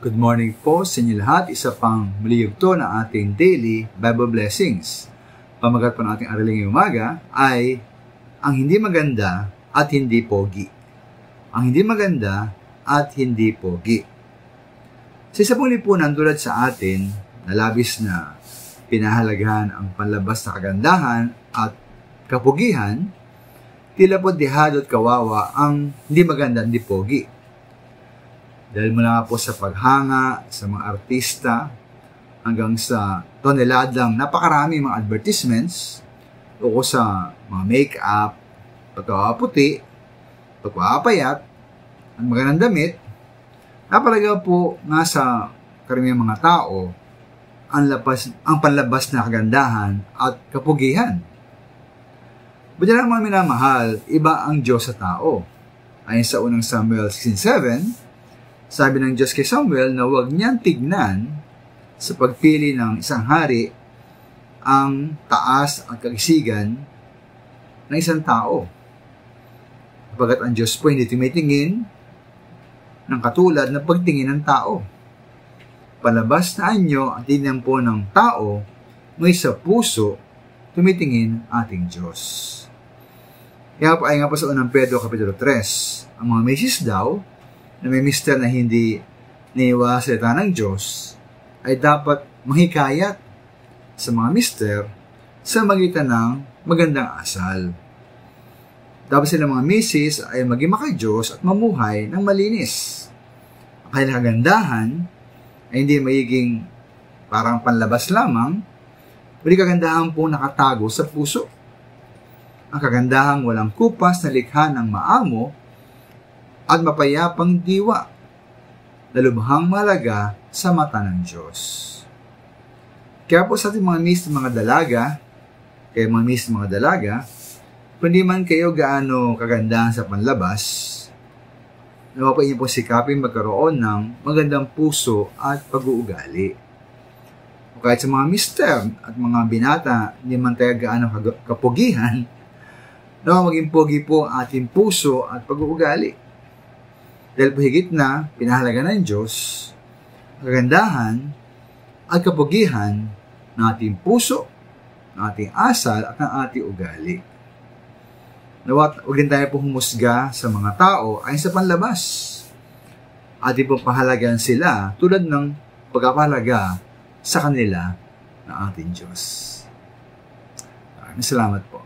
Good morning po sa inyo lahat. Isa pang muli yugto na ating daily Bible blessings. Pamagat po ng ating araling ngayong umaga ay ang hindi maganda at hindi pogi. Ang hindi maganda at hindi pogi. Sa isa pong lipunan tulad sa atin na labis na pinahalagahan ang panlabas na kagandahan at kapugihan, tila po dehado at kawawa ang hindi maganda at hindi pogi. Dahil mula po sa paghanga, sa mga artista, hanggang sa toneladang napakarami mga advertisements o sa mga make-up, pagkaputi, pagpapayat, at magandang damit, napalaga po nga sa karamihang mga tao ang panlabas na kagandahan at kapugihan. Buti na mga minamahal, iba ang Diyos sa tao. Ayon sa unang Samuel 16:7, sabi ng Diyos kay Samuel na huwag niyang tignan sa pagpili ng isang hari ang taas at kagisigan ng isang tao. Kapagkat ang Diyos po hindi tumitingin ng katulad ng pagtingin ng tao. Palabas na anyo at tingnan po ng tao, ngunit sa puso tumitingin ating Diyos. Kaya po ay nga po sa unang Pedro Kapitulo 3, ang mga misis daw na may mister na hindi niwasalita ng Diyos ay dapat mahikayat sa mga mister sa magitan ng magandang asal. Dapat sila mga misis ay maging maka-Diyos at mamuhay ng malinis. Ang kanilang kagandahan ay hindi magiging parang panlabas lamang, kundi kagandahan po nakatago sa puso. Ang kagandahang walang kupas na likha ng maamo at mapayapang diwa na lubhang malaga sa mata ng Diyos. Kaya po sa ating mga miss mga dalaga, kung di man kayo gaano kagandahan sa panlabas, nawa po inyo po sikapin magkaroon ng magandang puso at pag-uugali. O kahit sa mga mister at mga binata, hindi man tayo gaano kapugihan, nawa maging pogi po ating puso at pag-uugali. Dahil po higit na pinahalaga ng Diyos, kagandahan at kapugihan ng ating puso, ng ating asal at ng ating ugali. Nawat, huwag din tayo po humusga sa mga tao ay sa panlabas. Ating pong pahalagan sila tulad ng pagpapahalaga sa kanila ng ating Diyos. Maraming salamat po.